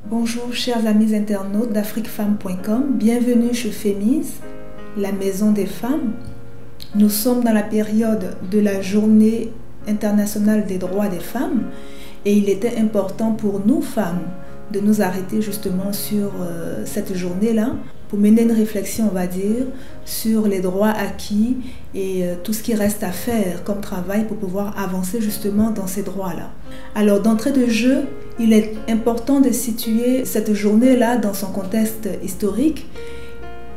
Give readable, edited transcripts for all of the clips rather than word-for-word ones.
Bonjour chers amis internautes d'afriquefemme.com, bienvenue chez Fémise, la maison des femmes. Nous sommes dans la période de la journée internationale des droits des femmes et il était important pour nous femmes de nous arrêter justement sur cette journée-là pour mener une réflexion, on va dire, sur les droits acquis et tout ce qui reste à faire comme travail pour pouvoir avancer justement dans ces droits-là. Alors d'entrée de jeu, il est important de situer cette journée-là dans son contexte historique.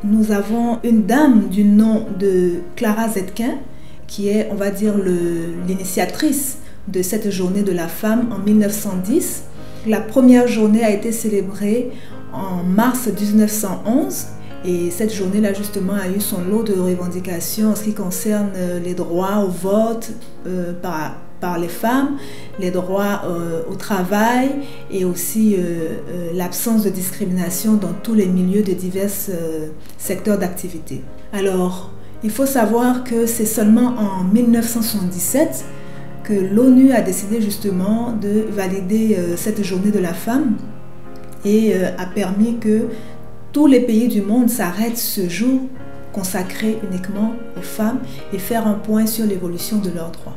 Nous avons une dame du nom de Clara Zetkin qui est, on va dire, l'initiatrice de cette journée de la femme en 1910. La première journée a été célébrée en mars 1911 et cette journée-là justement a eu son lot de revendications en ce qui concerne les droits au vote par les femmes, les droits au travail et aussi l'absence de discrimination dans tous les milieux de divers secteurs d'activité. Alors, il faut savoir que c'est seulement en 1977 que l'ONU a décidé justement de valider cette journée de la femme et a permis que tous les pays du monde s'arrêtent ce jour consacré uniquement aux femmes et faire un point sur l'évolution de leurs droits.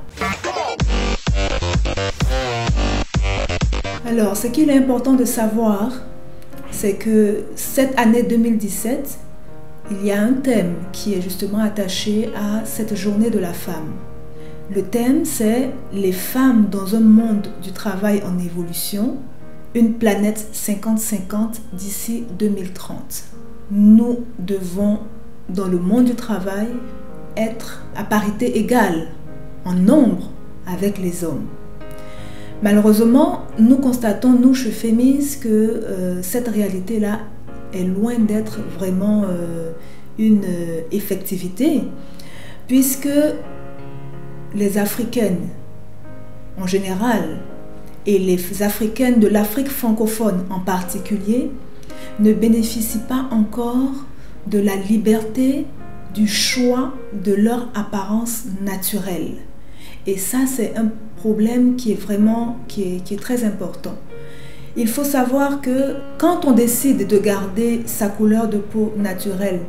Alors, ce qu'il est important de savoir, c'est que cette année 2017, il y a un thème qui est justement attaché à cette journée de la femme. Le thème, c'est les femmes dans un monde du travail en évolution, une planète 50-50 d'ici 2030. Nous devons, dans le monde du travail, être à parité égale en nombre avec les hommes. Malheureusement, nous constatons, nous, chez Fémise, que cette réalité-là est loin d'être vraiment une effectivité, puisque les Africaines, en général, et les Africaines de l'Afrique francophone en particulier, ne bénéficient pas encore de la liberté du choix de leur apparence naturelle. Et ça, c'est un problème qui est très important. Il faut savoir que quand on décide de garder sa couleur de peau naturelle,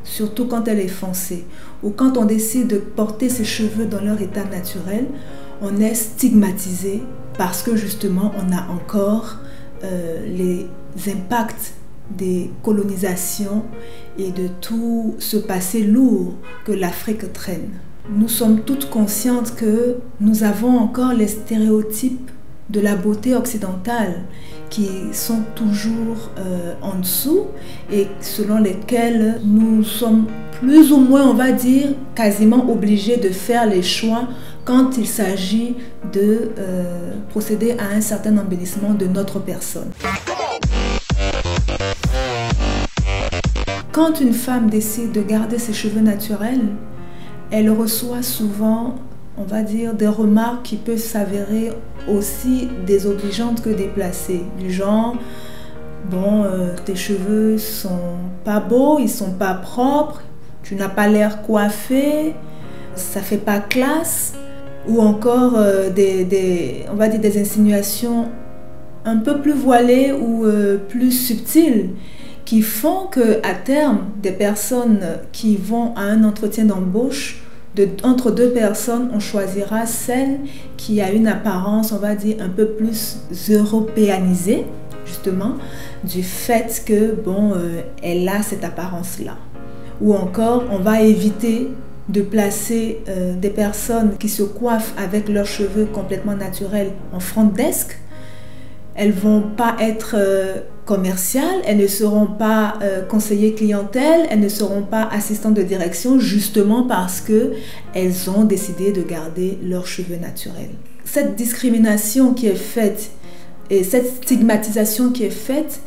surtout quand elle est foncée, ou quand on décide de porter ses cheveux dans leur état naturel, on est stigmatisé parce que justement on a encore les impacts des colonisations et de tout ce passé lourd que l'Afrique traîne. Nous sommes toutes conscientes que nous avons encore les stéréotypes de la beauté occidentale qui sont toujours en dessous et selon lesquels nous sommes plus ou moins, on va dire, quasiment obligés de faire les choix quand il s'agit de procéder à un certain embellissement de notre personne. Quand une femme décide de garder ses cheveux naturels, elle reçoit souvent, on va dire, des remarques qui peuvent s'avérer aussi désobligeantes que déplacées. Du genre, bon, tes cheveux sont pas beaux, ils sont pas propres, tu n'as pas l'air coiffé, ça fait pas classe. Ou encore on va dire des insinuations un peu plus voilées ou plus subtiles qui font qu'à terme, des personnes qui vont à un entretien d'embauche, entre deux personnes, on choisira celle qui a une apparence, on va dire, un peu plus européanisée, justement, du fait que, bon, elle a cette apparence-là. Ou encore, on va éviter de placer des personnes qui se coiffent avec leurs cheveux complètement naturels en front desk. Elles ne vont pas être commerciales, elles ne seront pas conseillers clientèle, elles ne seront pas assistantes de direction justement parce qu'elles ont décidé de garder leurs cheveux naturels. Cette discrimination qui est faite et cette stigmatisation qui est faite,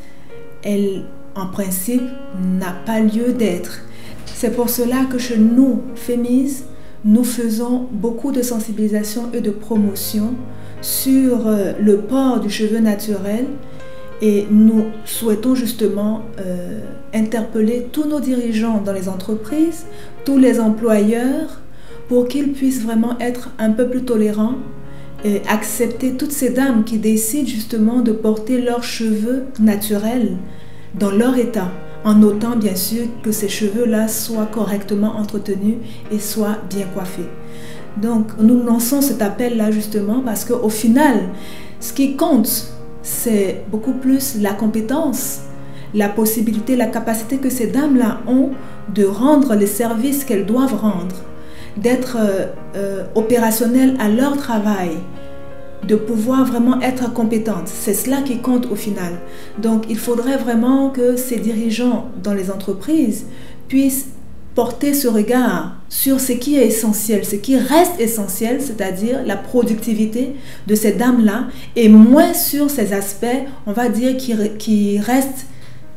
elle, en principe, n'a pas lieu d'être. C'est pour cela que chez nous, Fémise, nous faisons beaucoup de sensibilisation et de promotion sur le port du cheveu naturel et nous souhaitons justement interpeller tous nos dirigeants dans les entreprises, tous les employeurs pour qu'ils puissent vraiment être un peu plus tolérants accepter toutes ces dames qui décident justement de porter leurs cheveux naturels dans leur état, en notant bien sûr que ces cheveux-là soient correctement entretenus et soient bien coiffés. Donc nous lançons cet appel-là justement parce qu'au final, ce qui compte, c'est beaucoup plus la compétence, la possibilité, la capacité que ces dames-là ont de rendre les services qu'elles doivent rendre, d'être opérationnelles à leur travail, de pouvoir vraiment être compétentes. C'est cela qui compte au final. Donc il faudrait vraiment que ces dirigeants dans les entreprises puissent porter ce regard sur ce qui est essentiel, ce qui reste essentiel, c'est-à-dire la productivité de ces dames-là, et moins sur ces aspects, on va dire, qui restent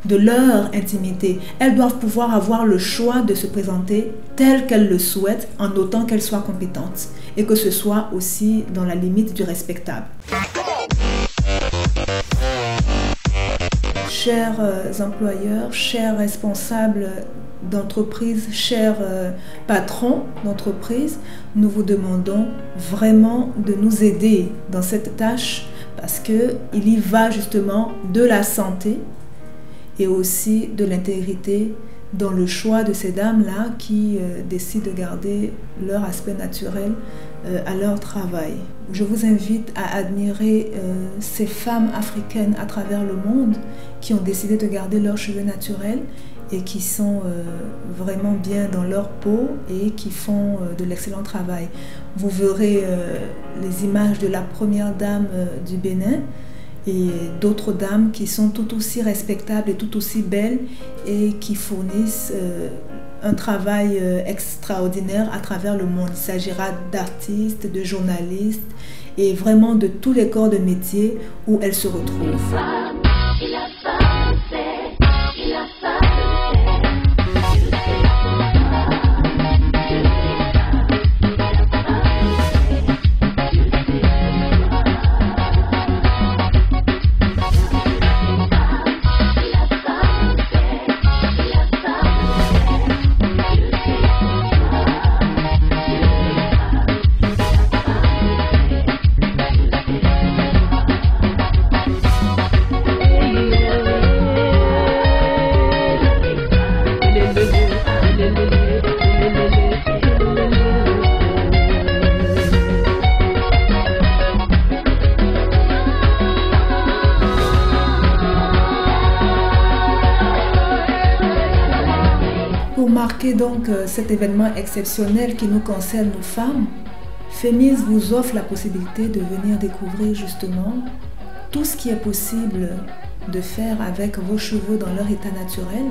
de leur intimité. Elles doivent pouvoir avoir le choix de se présenter telles qu'elles le souhaitent, en notant qu'elles soient compétentes, et que ce soit aussi dans la limite du respectable. Chers employeurs, chers responsables d'entreprise, chers patrons d'entreprise, nous vous demandons vraiment de nous aider dans cette tâche parce qu'il y va justement de la santé et aussi de l'intégrité dans le choix de ces dames-là qui décident de garder leur aspect naturel à leur travail. Je vous invite à admirer ces femmes africaines à travers le monde qui ont décidé de garder leurs cheveux naturels et qui sont vraiment bien dans leur peau et qui font de l'excellent travail. Vous verrez les images de la première dame du Bénin et d'autres dames qui sont tout aussi respectables et tout aussi belles et qui fournissent un travail extraordinaire à travers le monde. Il s'agira d'artistes, de journalistes et vraiment de tous les corps de métier où elles se retrouvent. Pour marquer donc cet événement exceptionnel qui nous concerne nous femmes, Fémis vous offre la possibilité de venir découvrir justement tout ce qui est possible de faire avec vos cheveux dans leur état naturel,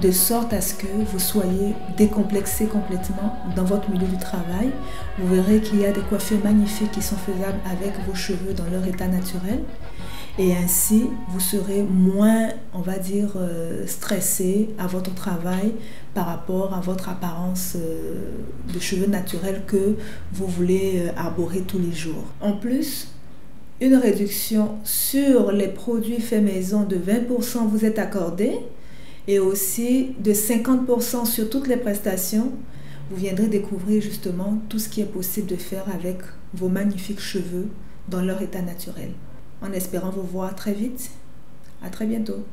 de sorte à ce que vous soyez décomplexés complètement dans votre milieu du travail. Vous verrez qu'il y a des coiffures magnifiques qui sont faisables avec vos cheveux dans leur état naturel. Et ainsi, vous serez moins, on va dire, stressé à votre travail par rapport à votre apparence de cheveux naturels que vous voulez arborer tous les jours. En plus, une réduction sur les produits faits maison de 20% vous est accordée et aussi de 50% sur toutes les prestations. Vous viendrez découvrir justement tout ce qui est possible de faire avec vos magnifiques cheveux dans leur état naturel. En espérant vous voir très vite. À très bientôt.